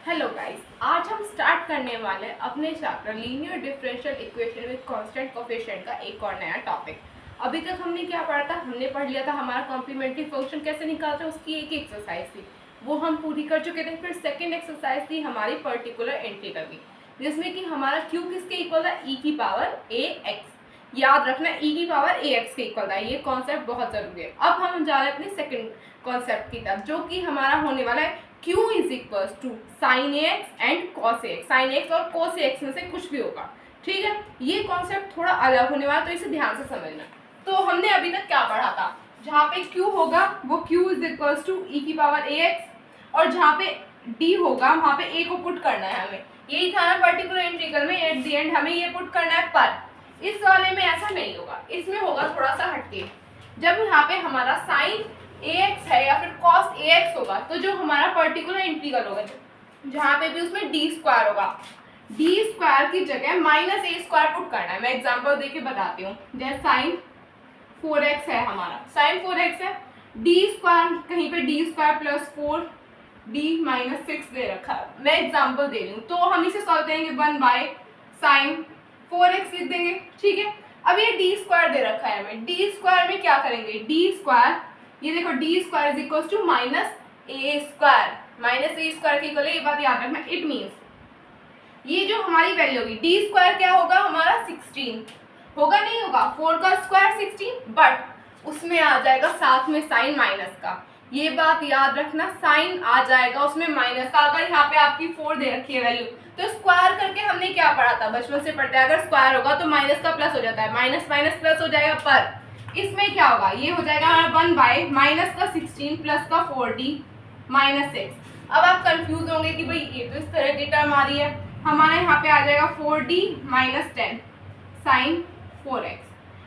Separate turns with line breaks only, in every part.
Hello guys, आज हम start करने वाले अपने chapter linear differential equation with constant coefficient का एक और नया टॉपिक। अभी तक हमने क्या पढ़ा था? हमने पढ़ लिया था हमारा कॉम्प्लीमेंट्री फंक्शन कैसे निकालते हैं, उसकी एक एक्सरसाइज थी, वो हम पूरी कर चुके थे। फिर सेकेंड एक्सरसाइज थी हमारी पर्टिकुलर इंटीग्रल की, जिसमें कि हमारा क्यू किसके इक्वल था? ई की पावर ए एक्स। याद रखना, ई की पावर ए एक्स के इक्वल था। ये कॉन्सेप्ट बहुत जरूरी है। अब हम जा रहे हैं अपने सेकेंड कॉन्सेप्ट की तरफ, जो कि हमारा होने वाला है Q is equal to sine x and cos x. Sine x और कॉस एक्स में से कुछ भी होगा, ठीक है। ये कॉन्सेप्ट थोड़ा अलग होने वाला, तो इसे ध्यान से समझना। तो हमने अभी तक क्या पढ़ा था? जहाँ पे Q होगा वो Q is equal to e की पावर ए एक्स, और जहाँ पे D होगा वहाँ पे A को पुट करना है हमें। यही था ना पर्टिकुलर इंटीग्रल में, एट द एंड हमें ये पुट करना है। पर इस वाले में ऐसा नहीं होगा, इसमें होगा थोड़ा सा हटके। जब यहाँ पे हमारा साइन ax है या फिर cos ax होगा, तो जो हमारा पर्टिकुलर इंटीग्रल होगा जहाँ पे भी उसमें डी स्क्वायर होगा, डी स्क्वायर की जगह माइनस ए स्क्वायर पुट करना है। मैं एग्जांपल देके बताती हूँ। जैसे साइन 4x है, हमारा साइन 4x है, डी स्क्वायर कहीं पे D square plus 4 D minus 6 दे रखा है। मैं एग्जांपल दे रही हूँ, तो हम इसे सॉल्व करेंगे 1 बाय साइन 4x लिख देंगे, ठीक है। अब ये डी स्क्वायर दे रखा है हमें, डी स्क्वायर में क्या करेंगे? डी स्क्वायर, ये देखो D square is equal to minus a square. Minus a square की इक्वल है, ये बात याद रखना। इट मीन्स ये जो हमारी वैल्यू होगी, डी स्क्वायर क्या होगा हमारा? 16 होगा, नहीं होगा? 4 का स्क्वायर 16, बट उसमें आ जाएगा साथ में साइन माइनस का। ये बात याद रखना, साइन आ जाएगा उसमें माइनस का। अगर यहाँ पे आपकी 4 दे रखी है वैल्यू, तो स्क्वायर करके हमने क्या पढ़ा था? बचपन से पढ़ते हैं, अगर स्क्वायर होगा तो माइनस का प्लस हो जाता है, माइनस माइनस प्लस हो जाएगा। पर इसमें क्या होगा? ये हो जाएगा हमारा 1 बाय माइनस का 16 प्लस का 4d माइनस 6। अब आप कंफ्यूज होंगे कि भाई ये तो इस तरह की टर्म आ रही है, हमारा यहाँ पे आ जाएगा 4d माइनस 10 साइन 4x।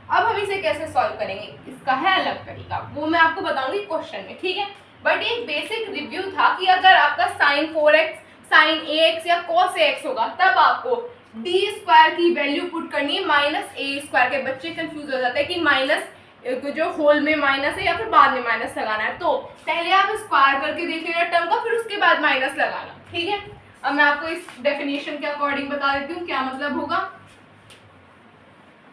अब हम इसे कैसे सॉल्व करेंगे? इसका है अलग तरीका, वो मैं आपको बताऊंगी क्वेश्चन में, ठीक है। बट एक बेसिक रिव्यू था कि अगर आपका साइन 4x, साइन ax या cos ax होगा, तब आपको डी स्क्वायर की वैल्यू पुट करनी है माइनस ए स्क्वायर के। बच्चे कंफ्यूज हो जाते हैं कि माइनस जो होल में माइनस है या फिर बाद में माइनस लगाना है। तो पहले आप स्क्वायर करके देख लेना टर्म का, फिर उसके बाद माइनस लगाना, ठीक है। अब मैं आपको इस डेफिनेशन के अकॉर्डिंग बता देती हूँ क्या मतलब होगा।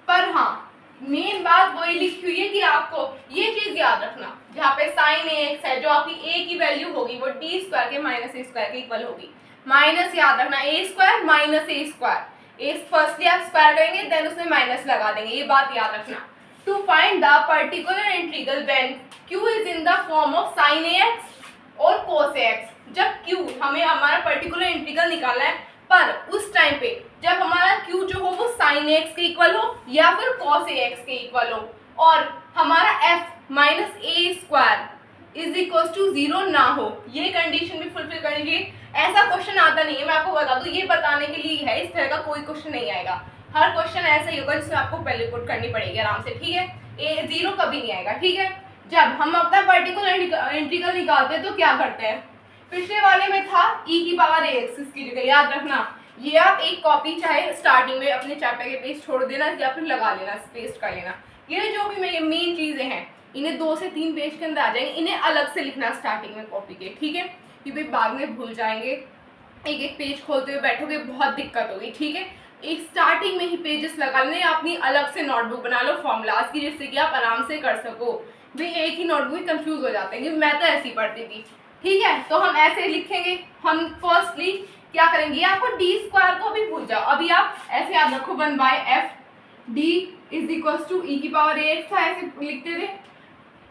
पर हाँ, मेन बात वही लिखी हुई है कि आपको ये चीज याद रखना, जहाँ पे साइन एक्स है, जो आपकी ए की वैल्यू होगी वो डी स्क्वायर के माइनस ए स्क्वायर के इक्वल होगी। माइनस याद रखना, a square minus a square. A firstly आप स्क्वायर करेंगे, देन उसमें माइनस लगा देंगे, ये बात याद रखना। To find the particular integral when Q is in the form of sine x और कोस एक्स। जब क्यू, हमें हमारा पर्टिकुलर इंटीग्रल निकालना है, पर उस टाइम पे जब हमारा q जो हो वो sin x के इक्वल हो या फिर cos ax के इक्वल हो, और हमारा f minus a square is equal to 0 ना हो, ये कंडीशन भी फुलफिल करनी चाहिए। ऐसा क्वेश्चन आता नहीं है, मैं आपको बता दूं, ये बताने के लिए है। इस तरह का कोई क्वेश्चन नहीं आएगा, हर क्वेश्चन ऐसा ही होगा जिसमें आपको पहले पुट करनी पड़ेगी आराम से, ठीक है। ए 0 कभी नहीं आएगा, ठीक है। जब हम अपना पर्टिकुलर इंटीग्रल निकालते हैं तो क्या करते हैं? पिछले वाले में था e की पावर ax, इसकी जगह याद रखना, ये आप एक कॉपी चाहे स्टार्टिंग में अपने चैप्टर के पेज छोड़ देना या फिर लगा लेना, पेस्ट कर लेना। ये जो भी मेन चीजें हैं, इन्हें 2 से 3 पेज के अंदर आ जाएंगे, इन्हें अलग से लिखना स्टार्टिंग में कॉपी के, ठीक है। कि भाई बाद में भूल जाएंगे, एक एक पेज खोलते हुए बैठोगे, बहुत दिक्कत होगी, ठीक है। एक स्टार्टिंग में ही पेजेस लगा लेने, अपनी अलग से नोटबुक बना लो फॉर्मूलाज की, जिससे कि आप आराम से कर सको। भाई एक ही नोटबुक में कंफ्यूज हो जाते हैं, मैं तो ऐसी पढ़ती थी, ठीक है। तो हम ऐसे लिखेंगे। हम फर्स्टली क्या करेंगे, आपको डी स्क्वायर को भी भूल जाओ, अभी आप ऐसे याद रखो 1 by f d is equal to e की पावर ए एक्स था, ऐसे लिखते थे।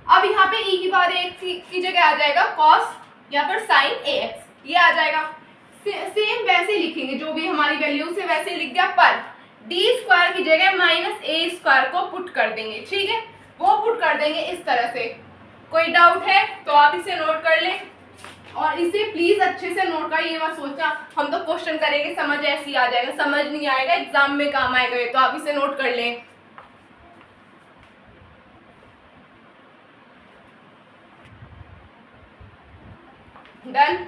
अब यहाँ पे ई की पावर ए एक्स की जगह आ जाएगा कॉस या फिर साइन ए एक्स, ये आ जाएगा। सेम वैसे लिखेंगे, जो भी हमारी वैल्यू से वैसे लिख दिया, पर डी स्क्वायर की जगह माइनस ए स्क्वायर को पुट कर देंगे, ठीक है। वो पुट कर देंगे इस तरह से। कोई डाउट है तो आप इसे नोट कर लें, और इसे प्लीज अच्छे से नोट कर, ये मत सोचना हम तो क्वेश्चन करेंगे समझ ऐसे ही आ जाएगा, समझ नहीं आएगा, एग्जाम में काम आएगा ये, तो आप इसे नोट कर लें। डन।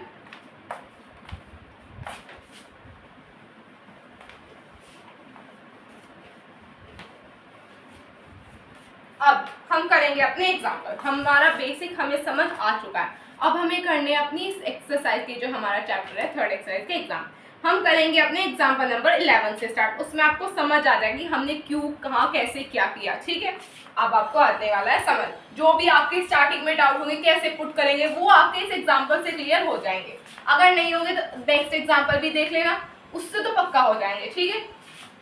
अब हम करेंगे अपने एग्जाम्पल। हमारा बेसिक हमें समझ आ चुका है, अब हमें करने अपनी इस एक्सरसाइज की जो हमारा चैप्टर है थर्ड एक्सरसाइज के एग्जाम। हम करेंगे अपने एग्जाम्पल नंबर 11 से स्टार्ट। उसमें आपको समझ आ जाएगी हमने क्यों, कहाँ, कैसे, क्या किया। ठीक है, अब आपको आने वाला है समझ। जो भी आपके स्टार्टिंग में डाउट होंगे कैसे पुट करेंगे वो आपके इस एग्जाम्पल से क्लियर हो जाएंगे। अगर नहीं होंगे तो नेक्स्ट एग्जाम्पल भी देख लेना, उससे तो पक्का हो जाएंगे। ठीक है,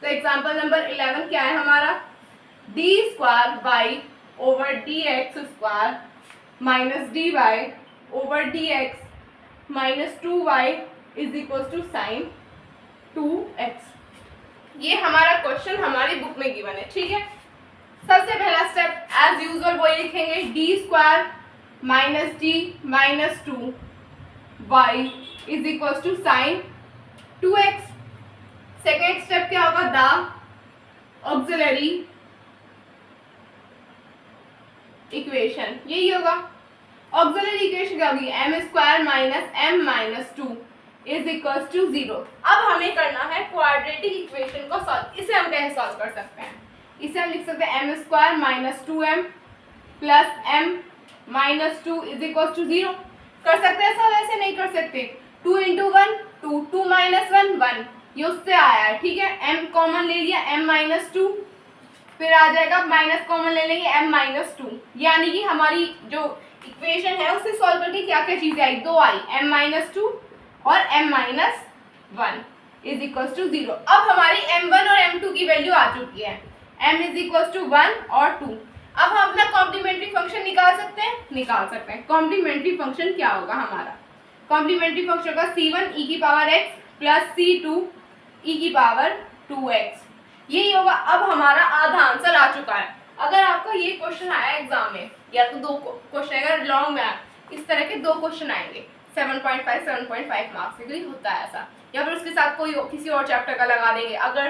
तो एग्जाम्पल नंबर 11 क्या है हमारा, d square y over d x square minus d y over d x minus 2y is equal to sine 2x। ये हमारा क्वेश्चन हमारी बुक में गिवन है। ठीक है, सबसे पहला स्टेप एज यूजुअल वही लिखेंगे, D square minus D minus 2y is equal to sine 2x। Second step क्या होगा, द ऑक्सिलरी इक्वेशन, यही होगा। ऑक्सिलरी इक्वेशन क्या होगी, m square minus m minus 2 is equal to 0। अब हमें करना है क्वाड्रेटिक इक्वेशन को सॉल्व। इसे हम कैसे सॉल्व कर सकते हैं, इसे हम लिख सकते हैं m square minus 2m plus m minus 2 is equal to 0। कर सकते हैं सॉल्व, ऐसे नहीं कर सकते। 2 इंटू 1 2, 2 माइनस 1 1, ये उससे आया है। ठीक है, m कॉमन ले लिया, m माइनस 2, फिर आ जाएगा माइनस कॉमन ले लेंगे m माइनस 2, यानी कि हमारी जो इक्वेशन है उसे सॉल्व करके क्या क्या चीजें आई, 2 आई, m माइनस 2 और m minus 1 is equal to 0। अब हमारी m1 और m2 की वैल्यू आ चुकी है, m इज इक्वल टू 1 और 2। अब हम अपना कॉम्प्लीमेंट्री फंक्शन निकाल सकते हैं। कॉम्प्लीमेंट्री फंक्शन क्या होगा हमारा, कॉम्प्लीमेंट्री फंक्शन का c1 e की power x plus c2 e की पावर 2x, यही होगा। अब हमारा आधा आंसर आ चुका है। अगर आपका ये क्वेश्चन आया एग्जाम में, या तो 2 क्वेश्चन, अगर लॉन्ग में आया, इस तरह के 2 क्वेश्चन आएंगे 7.5 मार्क्स के लिए होता है ऐसा, या फिर उसके साथ कोई किसी और चैप्टर का लगा देंगे। अगर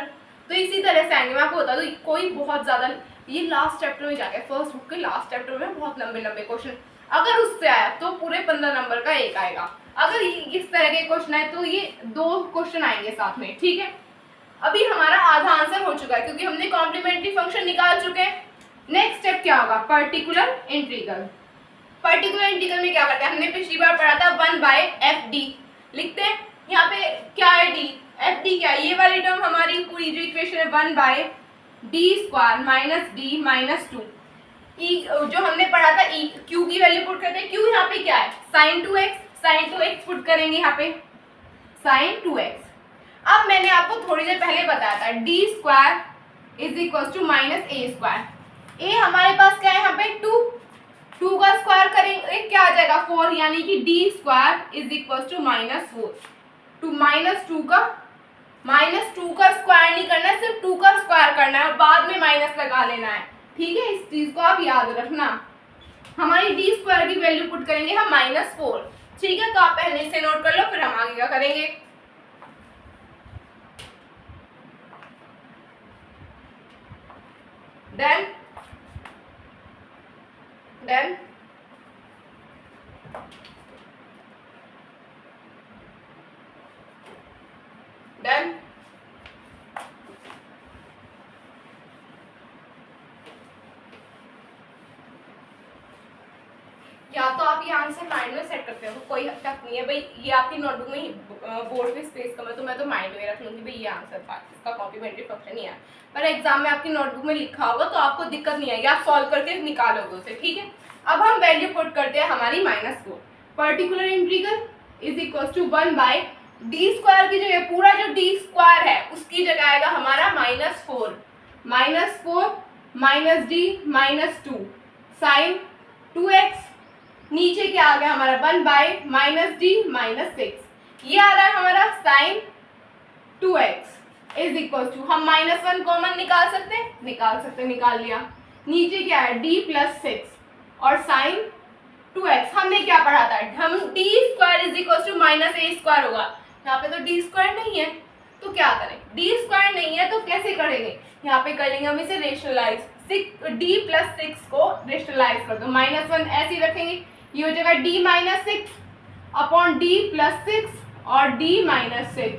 तो इसी तरह से आएंगे। मैं आपको बता दूं, कोई बहुत ज़्यादा ये लास्ट चैप्टर में जाके, फर्स्ट बुक के लास्ट चैप्टर में बहुत लंबे लंबे क्वेश्चन, अगर उससे आया तो पूरे 15 नंबर का एक आएगा। अगर इस तरह के क्वेश्चन आए तो ये 2 क्वेश्चन आएंगे साथ में। ठीक है, अभी हमारा आधा आंसर हो चुका है क्योंकि हमने कॉम्प्लीमेंट्री फंक्शन निकाल चुके हैं। नेक्स्ट स्टेप क्या होगा, पर्टिकुलर इंटीग्रल। पर्टिकुलर इंटीग्रल में क्या करते हैं, हमने पिछली बार पढ़ा था 1/fd लिखते हैं। यहाँ पे क्या है d, fd क्या है, ये वाली टर्म हमारी पूरी जो इक्वेशन है 1/d square minus d minus 2। e जो हमने पढ़ा था e, q की वैल्यू पुट करते हैं। q यहाँ पे क्या है, sin 2x पुट करेंगे यहाँ पे sin 2x। अब मैंने आपको थोड़ी देर पहले बताया था d square is equal to minus a square. A हमारे पास क्या है यहाँ पे 2 का स्क्वायर करेंगे क्या आ जाएगा 4, यानी कि D square is equal to minus 4। To minus 2 का स्क्वायर नहीं करना है, सिर्फ 2 का स्क्वायर करना है और बाद में माइनस लगा लेना है। ठीक है, इस चीज को आप याद रखना। हमारी डी स्क्वायर की वैल्यू पुट करेंगे हम -4। ठीक है, तो आप पहले से नोट कर लो, फिर हम आगे क्या करेंगे। Then या तो आप ये आंसर माइंड में सेट करते हो, कोई हद तक नहीं है भाई, ये आपकी नोटबुक में ही बोर्ड पे स्पेस कम है तो मैं तो माइंड में रख लूंगी भाई ये आंसर था, इसका कॉम्प्लीमेंट्री फंक्शन ही है। पर एग्जाम में आपकी नोटबुक में लिखा होगा तो आपको दिक्कत नहीं आएगी, आप सॉल्व करके निकालोगे उसे। ठीक है, अब हम वैल्यू पुट करते हैं हमारी -4। Particular integral is equal to 1/d square की जगह, पूरा जो d स्क्वायर है उसकी जगह आएगा हमारा -4 minus d minus 2 sign 2x। नीचे क्या आ गया हमारा 1/-d माइनस 6, ये आ रहा है हमारा sign 2x is equal to, हम -1 कॉमन निकाल सकते, निकाल लिया। नीचे क्या है d प्लस 6 और साइन 2x। हमने क्या पढ़ा था, हम d square is equal to minus a square होगा। यहाँ पे तो d स्क्वायर नहीं है तो क्या करें, d स्क्वायर नहीं है तो कैसे करेंगे, यहाँ पे करेंगे हम इसे रेशनलाइज। d प्लस 6 को रेशनलाइज कर दो, -1 ऐसे ही रखेंगे, ये हो जाएगा d minus 6 upon d plus 6 और d माइनस 6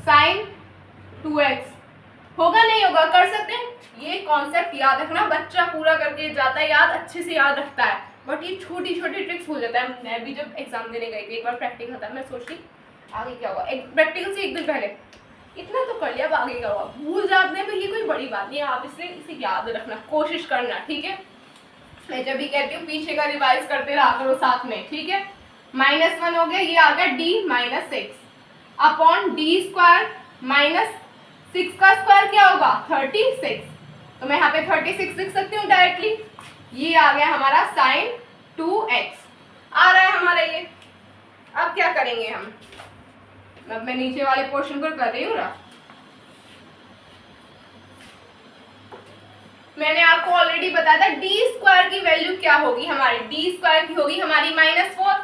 साइन 2x। होगा नहीं होगा, कर सकते हैं। ये कॉन्सेप्ट याद रखना, बच्चा पूरा करके जाता है याद, अच्छे से याद रखता है। बट ये छोटी छोटी ट्रिक्स भूल जाता है। मैं भी जब एग्जाम देने गई थी एक बार प्रैक्टिकल था, मैं सोच रही आगे क्या होगा, प्रैक्टिकल से एक दिन पहले इतना तो कर लिया, अब आगे क्या होगा भूल जाते हैं, पर ये कोई बड़ी बात नहीं है, आप इसे याद रखना कोशिश करना, ठीक है। मैं जब भी कहती हूँ पीछे का रिवाइज करते रहा करो साथ में, ठीक है। -1 हो गया, ये आ गया d - 6 अपॉन d स्क्वायर -6 का स्क्वायर क्या होगा 36, तो मैं यहाँ पे 36 लिख सकती हूँ डायरेक्टली। ये आ गया हमारा sin 2x आ रहा है हमारा ये। अब क्या करेंगे हम, अब मैं नीचे वाले पोर्शन पर कर रही हूँ ना, मैंने आपको ऑलरेडी बताया था डी स्क्वायर की वैल्यू क्या होगी हमारी, डी स्क्वायर की होगी हमारी -4,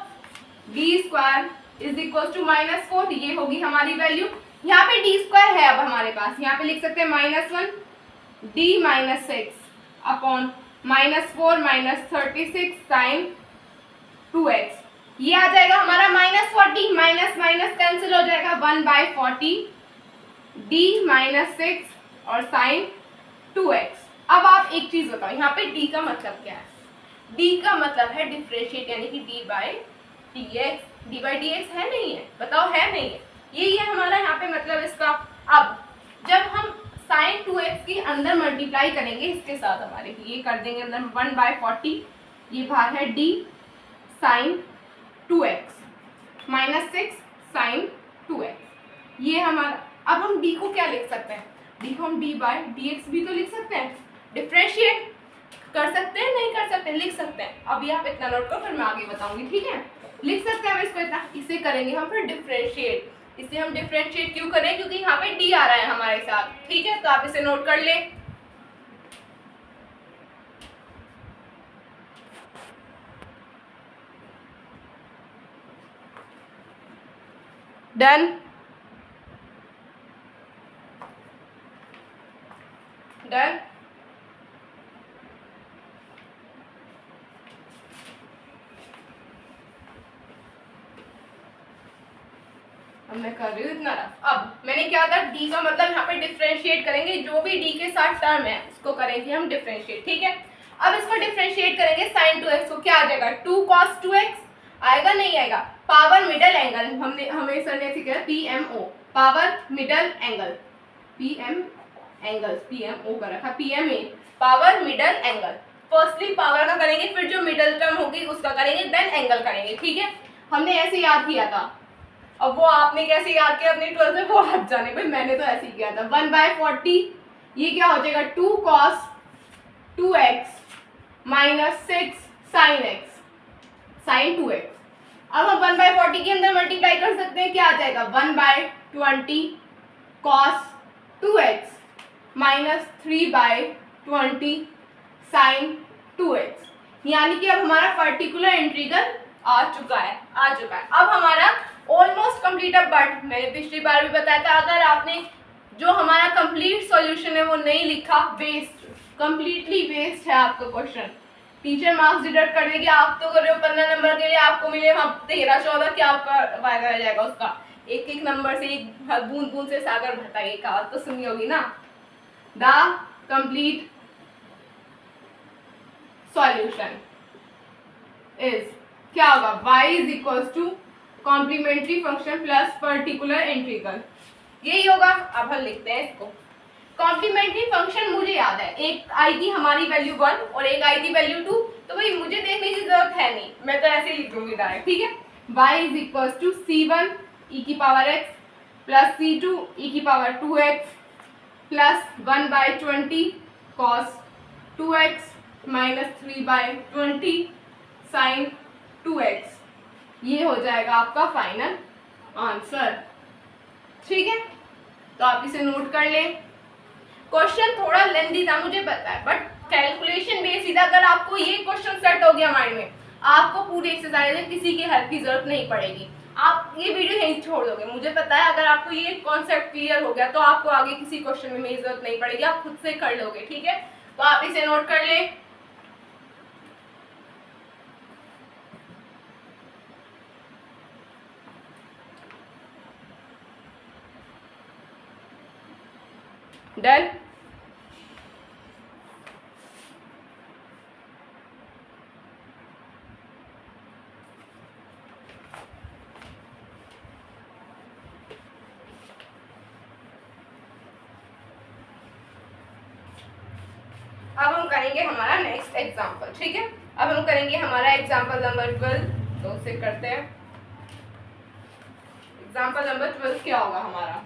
D square is equal to -4, ये होगी हमारी वैल्यू। यहाँ पे डी स्क्वायर है अब हमारे पास, यहाँ पे लिख सकते हैं -1 d - 6 अपॉन -4 - 36 sin 2x, ये आ जाएगा हमारा -40, माइनस माइनस कैंसिल हो जाएगा 1/40 d - 6 और sin 2x। अब आप एक चीज बताओ, यहाँ पे d का मतलब क्या है, d का मतलब है डिफरेंशिएट, यानी कि d/dx है नहीं है, बताओ है नहीं है, यही है हमारा यहाँ पे मतलब इसका। अब जब हम sin 2x के अंदर मल्टीप्लाई करेंगे इसके साथ हमारे, ये कर देंगे अंदर 1/40, ये बाहर है d sin 2x -6 sin 2x, ये हमारा। अब हम d को क्या लिख सकते हैं, d को हम d/dx भी तो लिख सकते हैं, डिफरेंशिएट कर सकते हैं, नहीं कर सकते, लिख सकते हैं। अभी आप इतना नोट करो, फिर मैं आगे बताऊंगी, ठीक है। लिख सकते हैं हम इसको इतना, इसे करेंगे हम फिर डिफरेंशिएट, इसे हम डिफरेंशिएट क्यों करें, क्योंकि यहाँ पे d आ रहा है हमारे साथ, ठीक है, तो आप इसे नोट कर ले। डन डन अब मैं कर रही हूँ इतना रफ। अब मैंने क्या था, d का मतलब यहाँ पे डिफरेंशिएट करेंगे, जो भी d के साथ टर्म है उसको करेंगे हम डिफरेंशिएट, ठीक है। अब इसको डिफरेंशिएट करेंगे sin 2x को, क्या आ जाएगा 2 cos 2x आएगा, नहीं आएगा, पावर मिडल एंगल, हमने हमें सर ने सिखाया PMO, power middle angle, PMO का रखा, PMA power middle angle. Firstly power का करेंगे, फिर जो मिडल टर्म होगी उसका करेंगे, देन एंगल करेंगे, ठीक है। हमने ऐसे याद किया था, अब वो आपने कैसे याद किया अपनी 12th में वो हट जाने, भाई मैंने तो ऐसे ही किया था। 1/40 ये क्या हो जाएगा 2 cos 2x -6 sin x sin 2x। अब हम 1/40 के अंदर मल्टीप्लाई कर सकते हैं, क्या आ जाएगा 1/20 cos 2x -3/20 sin 2x, यानी कि अब हमारा पर्टिकुलर इंटीग्रल आ चुका है। अब हमारा ऑलमोस्ट कंप्लीट। अब बट मैंने पिछली बार भी बताया था, अगर आपने जो हमारा कंप्लीट सॉल्यूशन है वो नहीं लिखा, वेस्ट, कंप्लीटली वेस्ट है आपका क्वेश्चन, टीचर मार्क्स डिडक्ट कर देगी। आप तो कर रहे हो 15 नंबर के लिए, आपको मिले वहाँ 13-14, क्या आपका फायदा रह जाएगा उसका, एक एक नंबर से, एक बूंद बूंद से सागर भरता, ये कहावत तो सुनी होगी ना। द कंप्लीट सॉल्यूशन इज क्या होगा, y is equals to complementary function plus particular integral, यही होगा। अब हम लिखते हैं इसको, कॉम्प्लीमेंट्री फंक्शन मुझे याद है, एक आई थी हमारी वैल्यू 1 और एक आई थी वैल्यू 2, तो भाई मुझे देखने की जरूरत है नहीं, मैं तो ऐसे ही लिख दूंगी डायरेक्ट, ठीक है। y is equals to c1 e की power x plus c2 e की power 2x plus 1/20 cos 2x minus 3/20 sin 2x, ये हो जाएगा आपका फाइनल आंसर, ठीक है। तो आप इसे नोट कर लें। क्वेश्चन थोड़ा लेंथी था मुझे पता है, बट कैलकुलेशन बेस्ड था। अगर आपको ये क्वेश्चन सेट हो गया माइंड में, आपको पूरी एक्सरसाइज में किसी की हेल्प की जरूरत नहीं पड़ेगी, आप ये वीडियो यहीं छोड़ दोगे, मुझे पता है। अगर आपको ये कॉन्सेप्ट क्लियर हो गया तो आपको आगे किसी क्वेश्चन में मेरी जरूरत नहीं पड़ेगी, आप खुद से कर लोगे, ठीक है। तो आप इसे नोट कर लें। डन। करेंगे हमारा नेक्स्ट एग्जाम्पल। ठीक है, अब हम करेंगे हमारा एग्जाम्पल नंबर 12। तो उसे करते हैं। एग्जाम्पल नंबर 12 क्या होगा हमारा,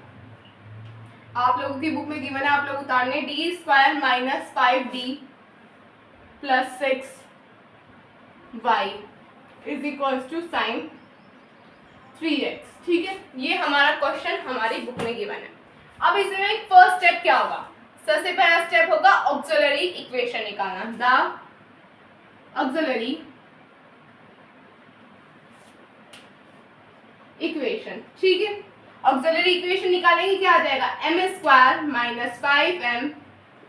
आप लोगों की बुक में गिवन है, आप लोग उतारने D square minus 5d plus 6y is equal to sine 3x। ठीक है, ये हमारा क्वेश्चन हमारी बुक में गिवन है। अब इसमें फर्स्ट स्टेप क्या होगा, सबसे पहला स्टेप होगा ऑक्सिलरी इक्वेशन निकालना, द ऑक्सिलरी इक्वेशन। ठीक है, ऑक्सिलरी इक्वेशन निकालेंगे, क्या आ जाएगा, m square minus 5m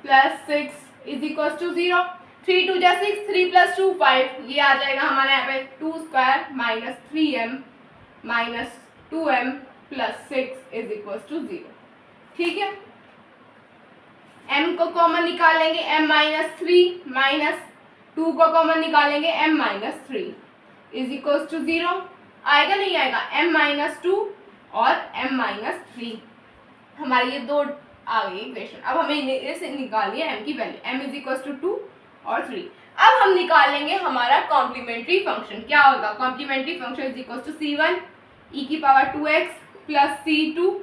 plus 6 is equal to 0। 3 2 जा 6, 3 प्लस 2 5, ये आ जाएगा हमारे यहाँ पे 2 square minus 3m minus 2m plus 6 is equal to 0। ठीक है, m को कॉमन निकालेंगे, m माइनस 3 माइनस 2 को कॉमन निकालेंगे, m minus 3 is equal to 0। आएगा नहीं आएगा, m माइनस 2 और m माइनस 3, हमारी ये दो आ गई इक्वेशन। अब हमें इसे निकालिए m की value, m is equal to 2 और 3। अब हम निकालेंगे हमारा कॉम्प्लीमेंट्री फंक्शन, क्या होगा, complementary function is equal to c1 e की power 2x plus c2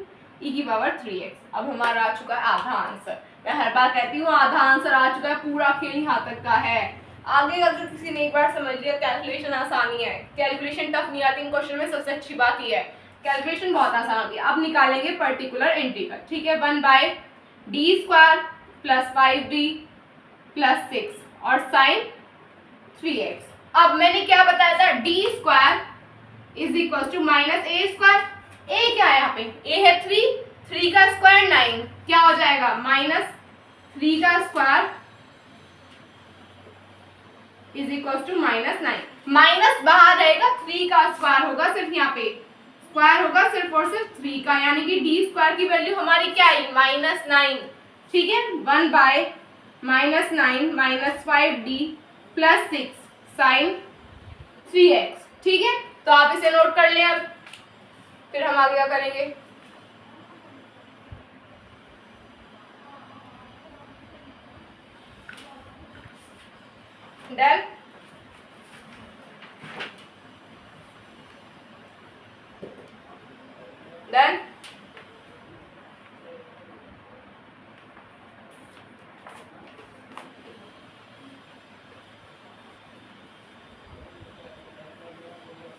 e की पावर 3x। अब हमारा आ चुका है आधा आंसर। मैं हर बार कहती हूँ आधा आंसर आ चुका है, पूरा खेल यहाँ तक का है। आगे अगर किसी ने एक बार समझ लिया, कैलकुलेशन आसानी है, कैलकुलेशन टफ नहीं आती इन क्वेश्चन में, सबसे अच्छी बात ये है कैलकुलेशन बहुत आसान होती है। अब निकालेंगे पर्टिकुलर इंटीग्रल। ठीक है, 1/d square plus 5d plus 6 और साइन 3x। अब मैंने क्या बताया था, d square is equal to minus a square. A क्या है यहाँ पे, ए है 3 का स्क्वायर 9, क्या हो जाएगा, माइनस 3 का square is equal to minus 9। Minus बाहर रहेगा, 3 का स्क्वायर होगा सिर्फ यहाँ पे, स्क्वायर होगा सिर्फ और सिर्फ 3 का, यानी कि डी स्क्वायर की वैल्यू हमारी क्या आई, माइनस 9। ठीक है, 1 by minus 9 minus 5d plus 6 sine 3x। ठीक है, तो आप इसे नोट कर लें। अब फिर हम आगे क्या करेंगे, डन। डन,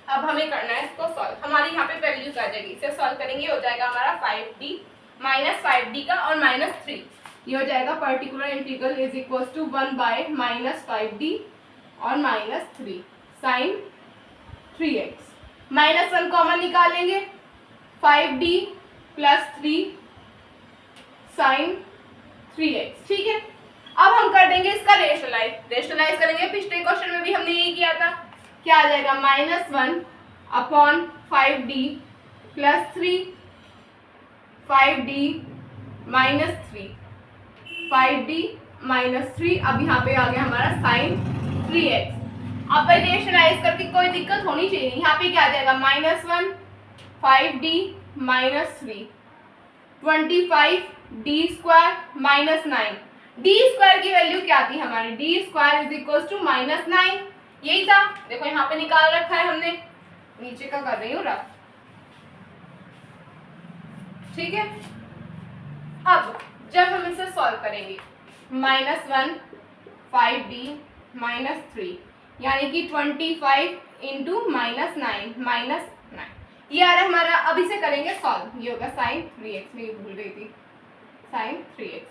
अब हमें करना है इसको सॉल्व। हमारी यहाँ पे वैल्यूज आ जाएगी, इसे सॉल्व करेंगे, हो जाएगा हमारा 5d माइनस 5d का और माइनस 3, ये हो जाएगा particular integral is equal to 1 by minus 5d और minus 3 sign 3x। Minus 1 common निकालेंगे, 5d प्लस 3 साइन 3x। ठीक है, अब हम कर देंगे इसका रेशनलाइज करेंगे। पिछले क्वेश्चन में भी हमने यही किया था, क्या आ जाएगा, -1 upon 5d plus 3 5d minus 3 5d minus 3। अब यहाँ पे आ गया हमारा साइन 3x। अब रेशनलाइज करके कोई दिक्कत होनी चाहिए, यहाँ पे क्या आ जाएगा, -1 5d minus 3 25d square minus 9। D square की वैल्यू क्या थी हमारी, D square is equal to minus 9, यही था। देखो यहाँ पे निकाल रखा है हमने, नीचे का कर रही हूँ रफ। ठीक है, अब जब हम इसे सॉल्व करेंगे, -1 5d माइनस 3 यानी कि 25 इंटू माइनस 9 ये आ रहा है हमारा। अब इसे करेंगे सॉल्व, ये होगा साइन 3x, मैं भूल गई थी, साइन 3x।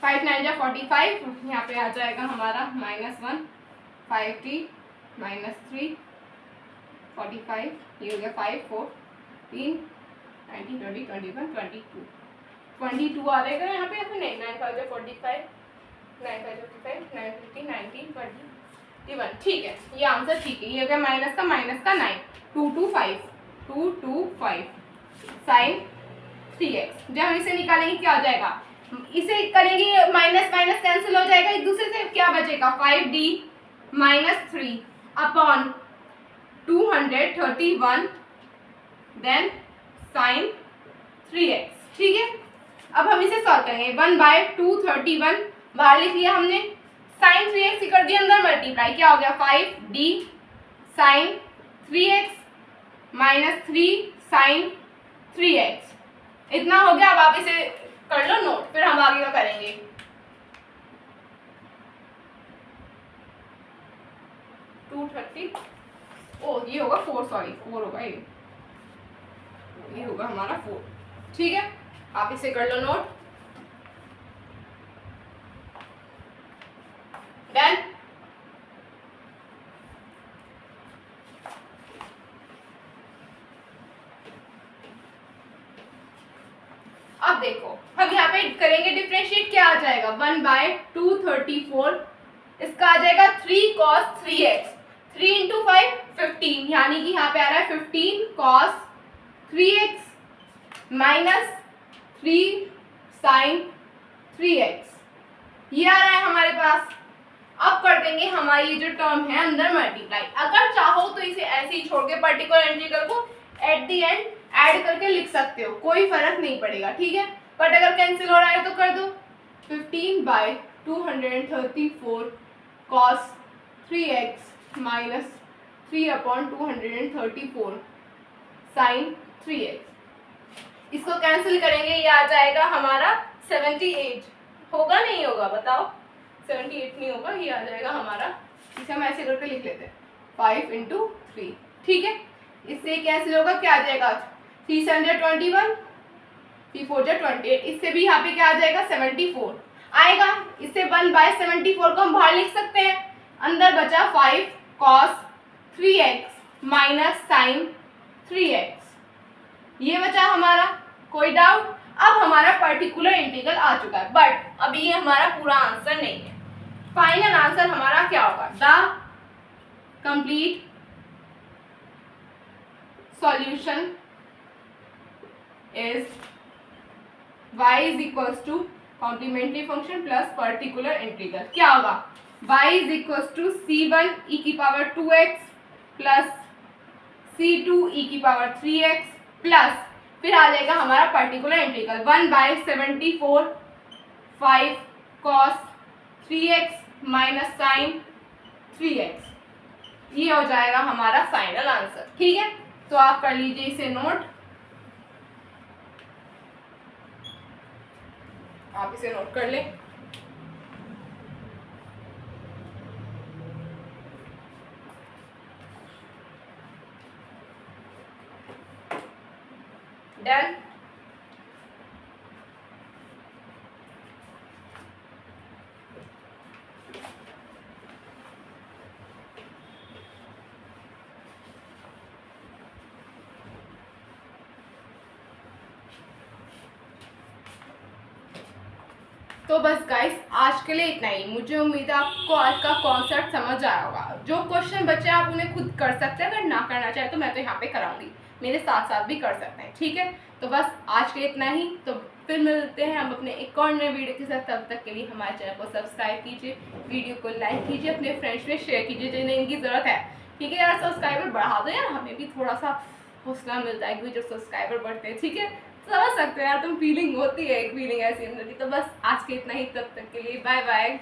5 9 जा 45, यहाँ पे आ जाएगा हमारा -1 5d माइनस 3 45, ये हो गया 5 4 3 19 20 21 22 आ रहेगा यहाँ पे, नहीं 9 5 जा 45 9 5 55 9 50 19 21। ठीक है, ये आंसर ठीक है, ये हो गया माइनस का 9 225 साइन 3x। जब हम इसे निकालेंगे क्या हो जाएगा, इसे करेंगे माइनस माइनस कैंसिल हो जाएगा एक दूसरे से, क्या बचेगा, 5d minus 3 upon 231 then sign 3x। ठीक है, अब हम इसे सॉल्व करेंगे, 1/231 बाहर लिख लिया हमने, साइन 3x की कर दिया अंदर मल्टीप्लाई, क्या हो गया 5d sign 3x minus 3 sign 3x, इतना हो गया। अब आप इसे कर लो नोट, फिर हम आगे का करेंगे। 230, ओ ये होगा 4, सॉरी 4 होगा, ये होगा हमारा 4, ठीक है। आप इसे कर लो नोट, डन। अब देखो हम यहाँ पे करेंगे डिफरेंशिएट, क्या आ जाएगा 1/234, इसका आ जाएगा 3 cos 3x, 3 इंटू 5 15, यानी कि यहाँ पे आ रहा है 15 cos 3x minus 3 sin 3x, ये आ रहा है हमारे पास। अब कर देंगे हमारी ये जो टर्म है अंदर मल्टीप्लाई, अगर चाहो तो इसे ऐसे ही छोड़ के पर्टिकुलर इंटीग्रल को एट द एंड ऐड करके लिख सकते हो, कोई फर्क नहीं पड़ेगा, ठीक है। बट अगर कैंसिल हो रहा है तो कर दो, 15/234 cos 3x minus 3/234 sin 3x, इसको कैंसिल करेंगे, ये आ जाएगा हमारा 78, होगा नहीं होगा बताओ, 78 नहीं होगा, ये आ जाएगा हमारा, इसे हम ऐसे करके लिख लेते हैं 5 इंटू 3, ठीक है। इससे कैंसिल होगा, क्या आ जाएगा 321, 3×4 = 28, इससे भी यहाँ पे क्या आ जाएगा 74 आएगा। इससे 1/74 को हम बाहर लिख सकते हैं, अंदर बचा 5 cos 3x minus sin 3x, ये बचा हमारा, कोई डाउट। अब हमारा पर्टिकुलर इंटीग्रल आ चुका है, बट अभी ये हमारा पूरा आंसर नहीं है। फाइनल आंसर हमारा क्या होगा, the complete solution is y is equals to complementary function plus particular integral, क्या होगा y is equals to c1 e⁻²x plus c2 e⁻3x plus फिर आ जाएगा हमारा particular integral 1/74 5 cos 3x minus sin 3x, ये हो जाएगा हमारा फाइनल आंसर, ठीक है। तो आप कर लीजिए इसे नोट, आप इसे नोट कर लें। डन। तो बस गाइस आज के लिए इतना ही, मुझे उम्मीद है आपको आज का कॉन्सेप्ट समझ आया होगा। जो क्वेश्चन बचे आप उन्हें खुद कर सकते हैं, अगर ना करना चाहे तो मैं तो यहाँ पे कराऊंगी, मेरे साथ साथ भी कर सकते हैं, ठीक है। तो बस आज के लिए इतना ही, तो फिर मिलते हैं हम अपने एक और नए वीडियो के साथ। तब तक के लिए हमारे चैनल को सब्सक्राइब कीजिए, वीडियो को लाइक कीजिए, अपने फ्रेंड्स में शेयर कीजिए जिन्हें इनकी ज़रूरत है, ठीक है यार। सब्सक्राइबर बढ़ा दो यार, हमें भी थोड़ा सा हौसला मिलता है कि जो सब्सक्राइबर बढ़ते हैं, ठीक है। समझ सकते हो यार, तुम फीलिंग होती है, एक फीलिंग ऐसी अंदर की। तो बस आज के इतना ही, तब तक के लिए बाय बाय।